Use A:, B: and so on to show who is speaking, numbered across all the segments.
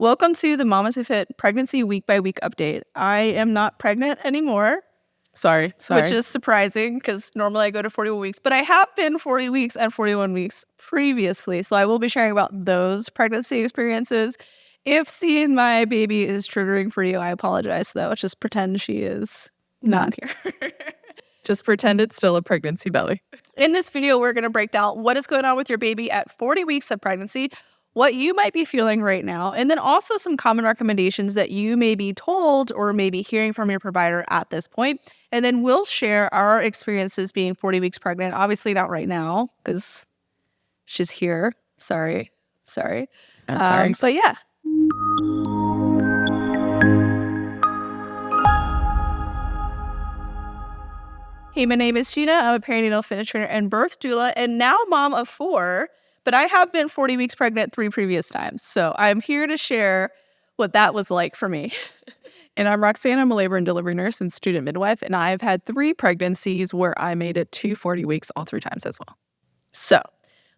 A: Welcome to the Mamas Who Fit Pregnancy Week by Week update. I am not pregnant anymore.
B: Sorry.
A: Which is surprising because normally I go to 41 weeks, but I have been 40 weeks and 41 weeks previously. So I will be sharing about those pregnancy experiences. If seeing my baby is triggering for you, I apologize though. Just pretend she is not here.
B: Just pretend it's still a pregnancy belly.
A: In this video, we're going to break down what is going on with your baby at 40 weeks of pregnancy, what you might be feeling right now, and then also some common recommendations that you may be told or may be hearing from your provider at this point. And then we'll share our experiences being 40 weeks pregnant. Obviously not right now because she's here. Sorry.
B: I'm sorry.
A: But yeah. Hey, my name is Gina. I'm a perinatal fitness trainer and birth doula, and now mom of 4. But I have been 40 weeks pregnant 3 previous times. So I'm here to share what that was like for me.
B: And I'm Roxanne. I'm a labor and delivery nurse and student midwife. And I've had 3 pregnancies where I made it to 40 weeks all 3 times as well.
A: So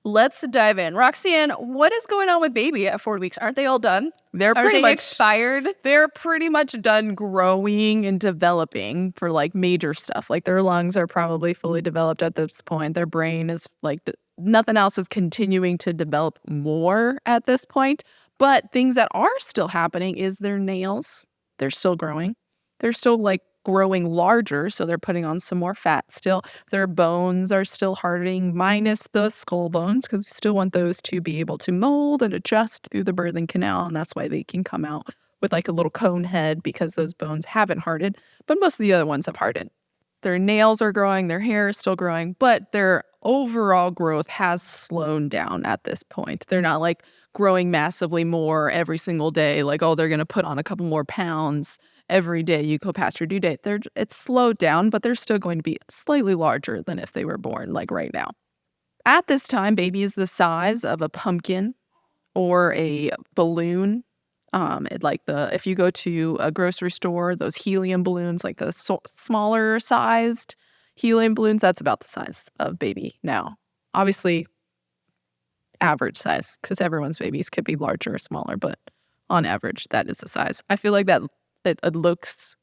A: let's dive in. Roxanne, what is going on with baby at 40 weeks? Aren't they all done?
B: Are they
A: expired?
B: They're pretty much done growing and developing for like major stuff. Like their lungs are probably fully developed at this point. Their brain is like nothing else is continuing to develop more at this point. But things that are still happening is their nails. They're still growing. They're still like growing larger, so they're putting on some more fat still. Their bones are still hardening, minus the skull bones, because we still want those to be able to mold and adjust through the birthing canal, and that's why they can come out with like a little cone head because those bones haven't hardened, but most of the other ones have hardened. Their nails are growing, their hair is still growing, but their overall growth has slowed down at this point. They're not like growing massively more every single day, like, oh, they're going to put on a couple more pounds every day you go past your due date. It's slowed down, but they're still going to be slightly larger than if they were born like right now. At this time, baby is the size of a pumpkin or a balloon. If you go to a grocery store, those helium balloons, like the smaller sized helium balloons, that's about the size of baby now. Obviously, average size, because everyone's babies could be larger or smaller, but on average, that is the size. I feel like that it looks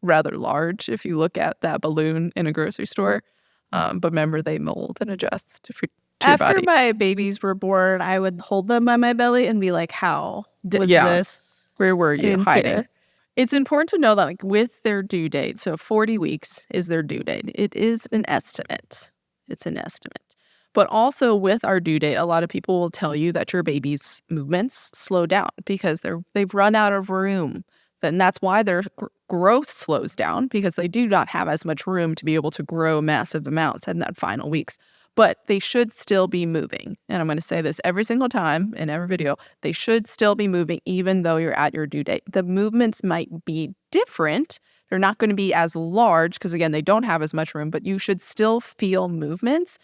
B: rather large if you look at that balloon in a grocery store. But remember, they mold and adjust to your body.
A: After my babies were born, I would hold them by my belly and be like, how was this?
B: Where were you hiding?
A: Here?
B: It's important to know that like with their due date, so 40 weeks is their due date. It is an estimate. It's an estimate. But also with our due date, a lot of people will tell you that your baby's movements slow down because they've run out of room. And that's why their growth slows down, because they do not have as much room to be able to grow massive amounts in that final weeks. But they should still be moving. And I'm going to say this every single time in every video. They should still be moving even though you're at your due date. The movements might be different. They're not going to be as large because, again, they don't have as much room. But you should still feel movements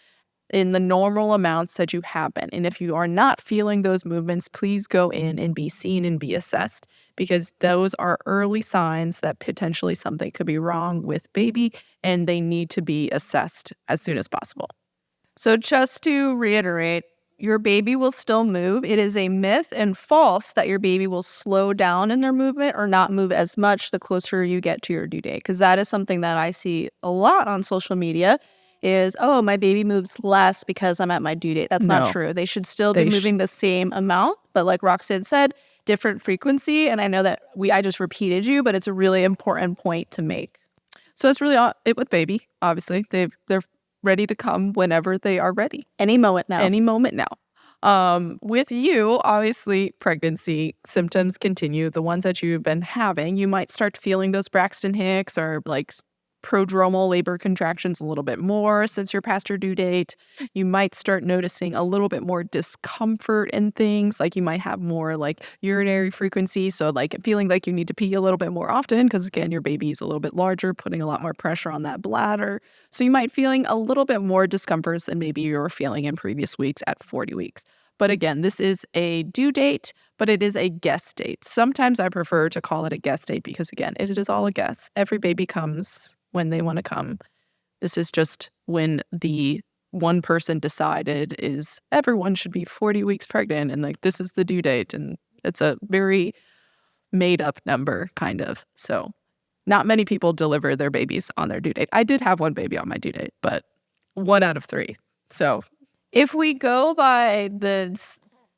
B: in the normal amounts that you have been. And if you are not feeling those movements, please go in and be seen and be assessed, because those are early signs that potentially something could be wrong with baby and they need to be assessed as soon as possible.
A: So just to reiterate, your baby will still move. It is a myth and false that your baby will slow down in their movement or not move as much the closer you get to your due date, because that is something that I see a lot on social media. Is, oh, my baby moves less because I'm at my due date. That's not true. They should still be moving the same amount, but like Roxanne said, different frequency. And I know that I just repeated you, but it's a really important point to make.
B: So it's really it with baby. Obviously, they're ready to come whenever they are ready.
A: Any moment now.
B: With you, obviously, pregnancy symptoms continue. The ones that you've been having, you might start feeling those Braxton Hicks or like prodromal labor contractions a little bit more since you're past your due date. You might start noticing a little bit more discomfort in things, like you might have more like urinary frequency, so like feeling like you need to pee a little bit more often because, again, your baby's a little bit larger, putting a lot more pressure on that bladder. So you might feeling a little bit more discomforts than maybe you were feeling in previous weeks at 40 weeks. But again, this is a due date, but it is a guess date. Sometimes I prefer to call it a guess date because, again, it is all a guess. Every baby comes when they want to come. This is just when the one person decided is everyone should be 40 weeks pregnant and like this is the due date and It's a very made up number, kind of. So not many people deliver their babies on their due date. I did have one baby on my due date, but 1 out of 3. So
A: if we go by the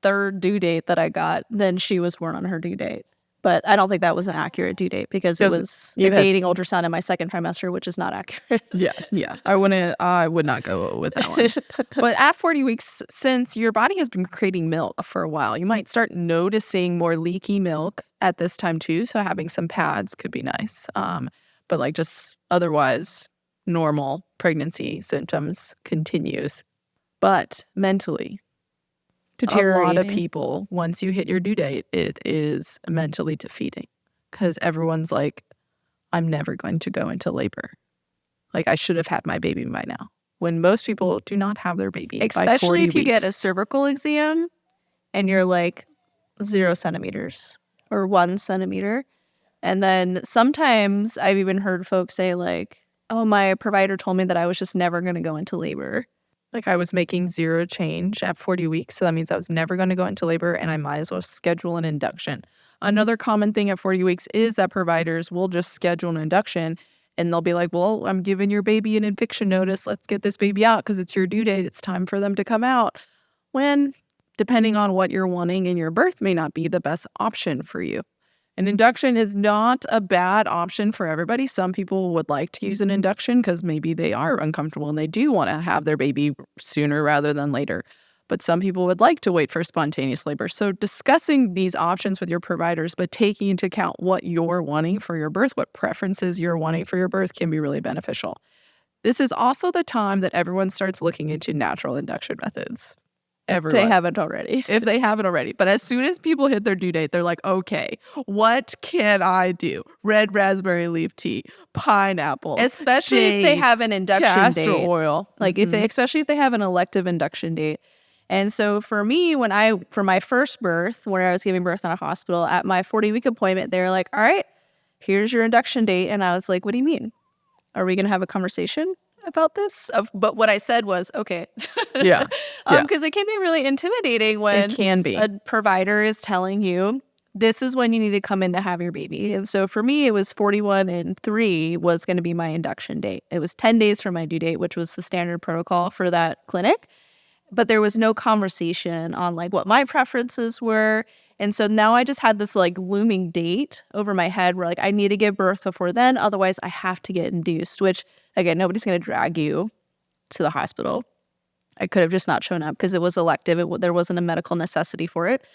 A: third due date that I got, then she was born on her due date. But I don't think that was an accurate due date because it was a dating ultrasound in my second trimester, which is not accurate.
B: Yeah. I would not go with that one. But at 40 weeks, since your body has been creating milk for a while, you might start noticing more leaky milk at this time too. So having some pads could be nice. But like just otherwise, normal pregnancy symptoms continues. But mentally, a lot of people, once you hit your due date, it is mentally defeating because everyone's like, I'm never going to go into labor. Like, I should have had my baby by now. When most people do not have their baby by 40
A: especially if you
B: weeks.
A: get a cervical exam and you're like 0 centimeters or 1 centimeter. And then sometimes I've even heard folks say like, oh, my provider told me that I was just never going to go into labor.
B: Like I was making 0 change at 40 weeks. So that means I was never going to go into labor and I might as well schedule an induction. Another common thing at 40 weeks is that providers will just schedule an induction and they'll be like, well, I'm giving your baby an eviction notice. Let's get this baby out because it's your due date. It's time for them to come out. When, depending on what you're wanting in your birth, may not be the best option for you. An induction is not a bad option for everybody. Some people would like to use an induction because maybe they are uncomfortable and they do want to have their baby sooner rather than later. But some people would like to wait for spontaneous labor. So discussing these options with your providers, but taking into account what you're wanting for your birth, what preferences you're wanting for your birth can be really beneficial. This is also the time that everyone starts looking into natural induction methods. Everyone.
A: They haven't already.
B: If they haven't already. But as soon as people hit their due date, they're like, okay, what can I do? Red raspberry leaf tea, pineapple,
A: especially if they have an induction
B: castor
A: date.
B: oil.
A: Like especially if they have an elective induction date. And so for me, for my first birth, where I was giving birth in a hospital, at my 40-week appointment, they were like, all right, here's your induction date. And I was like, what do you mean? Are we going to have a conversation about this? But what I said was, okay.
B: Yeah.
A: Because it can be really intimidating when
B: It can be.
A: a provider is telling you, this is when you need to come in to have your baby. And so for me, it was 41 and 3 was going to be my induction date. It was 10 days from my due date, which was the standard protocol for that clinic. But there was no conversation on like what my preferences were. And so now I just had this like looming date over my head where like I need to give birth before then. Otherwise, I have to get induced, which again, nobody's going to drag you to the hospital. I could have just not shown up because it was elective. There wasn't a medical necessity for it.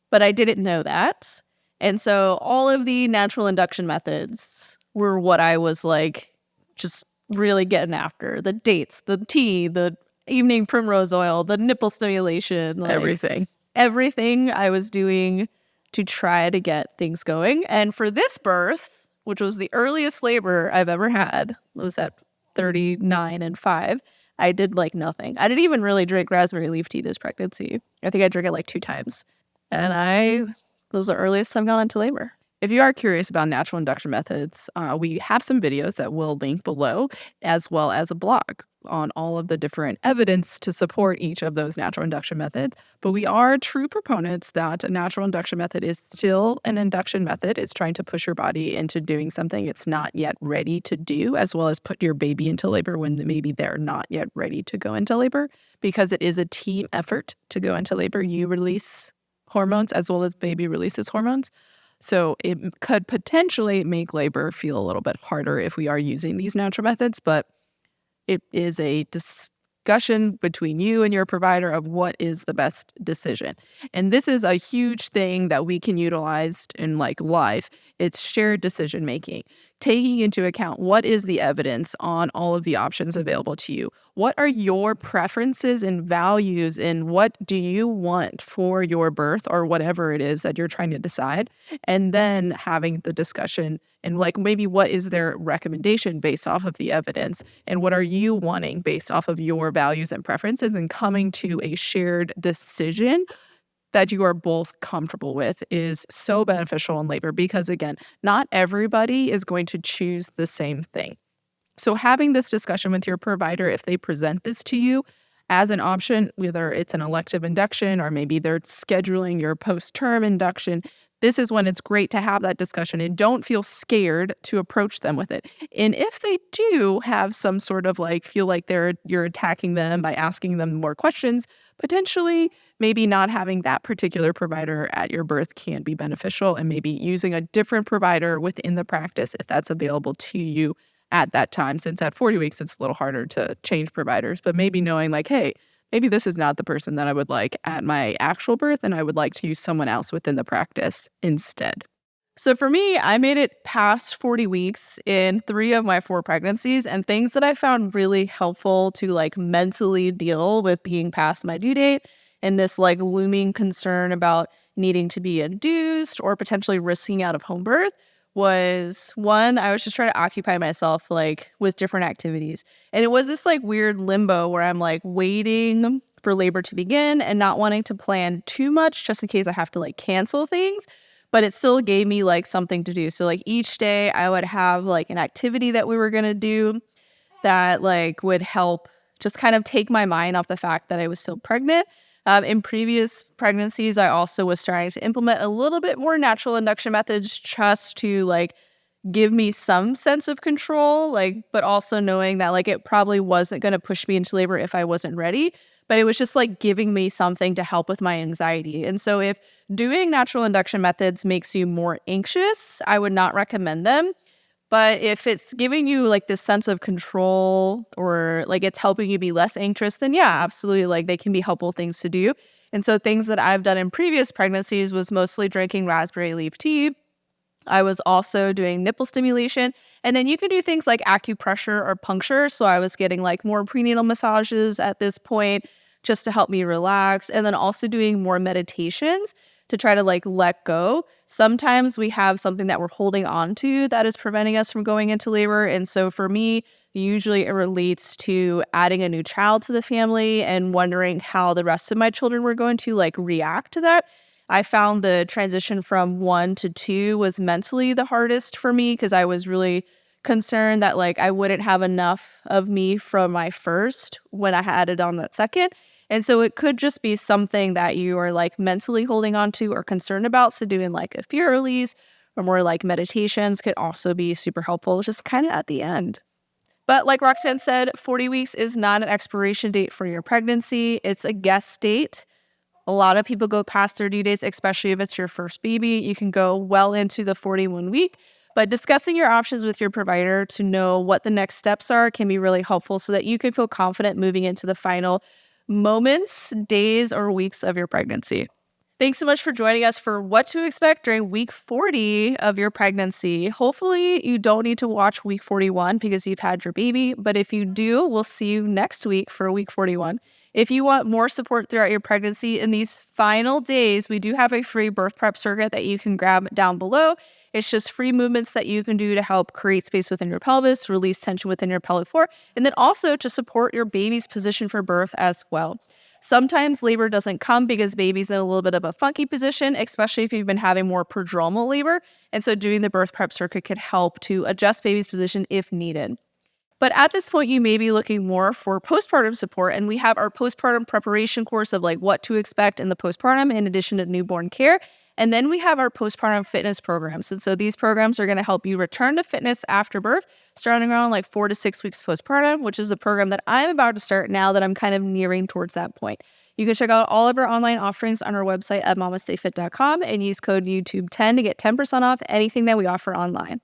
A: But I didn't know that. And so all of the natural induction methods were what I was like just really getting after. The dates, the tea, the evening primrose oil, the nipple stimulation. Like, everything I was doing to try to get things going. And for this birth, which was the earliest labor I've ever had, it was at 39 and 5, I did like nothing. I didn't even really drink raspberry leaf tea this pregnancy. I think I drank it like 2 times. And that was the earliest I've gone into labor.
B: If you are curious about natural induction methods, we have some videos that we'll link below, as well as a blog on all of the different evidence to support each of those natural induction methods. But we are true proponents that a natural induction method is still an induction method. It's trying to push your body into doing something it's not yet ready to do, as well as put your baby into labor when maybe they're not yet ready to go into labor, because it is a team effort to go into labor. You release hormones as well as baby releases hormones. So it could potentially make labor feel a little bit harder if we are using these natural methods, but it is a discussion between you and your provider of what is the best decision. And this is a huge thing that we can utilize in like life. It's shared decision making, taking into account what is the evidence on all of the options available to you. What are your preferences and values, and what do you want for your birth or whatever it is that you're trying to decide? And then having the discussion and like maybe what is their recommendation based off of the evidence, and what are you wanting based off of your values and preferences, and coming to a shared decision that you are both comfortable with is so beneficial in labor, because again, not everybody is going to choose the same thing. So having this discussion with your provider, if they present this to you, as an option, whether it's an elective induction or maybe they're scheduling your post-term induction. This is when it's great to have that discussion and don't feel scared to approach them with it. And if they do have some sort of like feel like you're attacking them by asking them more questions, potentially maybe not having that particular provider at your birth can be beneficial, and maybe using a different provider within the practice if that's available to you at that time. Since at 40 weeks, it's a little harder to change providers, but maybe knowing like, hey, maybe this is not the person that I would like at my actual birth, and I would like to use someone else within the practice instead.
A: So for me, I made it past 40 weeks in 3 of my 4 pregnancies, and things that I found really helpful to like mentally deal with being past my due date and this like looming concern about needing to be induced or potentially risking out of home birth was one, I was just trying to occupy myself like with different activities. And it was this like weird limbo where I'm like waiting for labor to begin and not wanting to plan too much just in case I have to like cancel things, but it still gave me like something to do. So like each day I would have like an activity that we were going to do that like would help just kind of take my mind off the fact that I was still pregnant. In previous pregnancies, I also was starting to implement a little bit more natural induction methods just to like give me some sense of control, like, but also knowing that like it probably wasn't going to push me into labor if I wasn't ready. But it was just like giving me something to help with my anxiety. And so if doing natural induction methods makes you more anxious, I would not recommend them. But if it's giving you like this sense of control or like it's helping you be less anxious, then yeah, absolutely. Like they can be helpful things to do. And so things that I've done in previous pregnancies was mostly drinking raspberry leaf tea. I was also doing nipple stimulation. And then you can do things like acupressure or puncture. So I was getting like more prenatal massages at this point just to help me relax. And then also doing more meditations to try to like let go. Sometimes we have something that we're holding on to that is preventing us from going into labor. And so for me, usually it relates to adding a new child to the family and wondering how the rest of my children were going to like react to that. I found the transition from 1 to 2 was mentally the hardest for me because I was really concerned that like I wouldn't have enough of me from my first when I had it on that second. And so it could just be something that you are like mentally holding on to or concerned about. So doing like a fear release or more like meditations could also be super helpful, just kind of at the end. But like Roxanne said, 40 weeks is not an expiration date for your pregnancy. It's a guess date. A lot of people go past their due dates, especially if it's your first baby. You can go well into the 41 week, but discussing your options with your provider to know what the next steps are can be really helpful so that you can feel confident moving into the final moments, days, or weeks of your pregnancy. Thanks so much for joining us for what to expect during week 40 of your pregnancy. Hopefully, you don't need to watch week 41 because you've had your baby, but if you do, we'll see you next week for week 41. If you want more support throughout your pregnancy in these final days, we do have a free birth prep circuit that you can grab down below. It's just free movements that you can do to help create space within your pelvis, release tension within your pelvic floor, and then also to support your baby's position for birth as well. Sometimes labor doesn't come because baby's in a little bit of a funky position, especially if you've been having more prodromal labor. And so doing the birth prep circuit could help to adjust baby's position if needed. But at this point, you may be looking more for postpartum support, and we have our postpartum preparation course of like what to expect in the postpartum in addition to newborn care. And then we have our postpartum fitness programs. And so these programs are going to help you return to fitness after birth, starting around like 4 to 6 weeks postpartum, which is a program that I'm about to start now that I'm kind of nearing towards that point. You can check out all of our online offerings on our website at mamastayfit.com and use code YouTube10 to get 10% off anything that we offer online.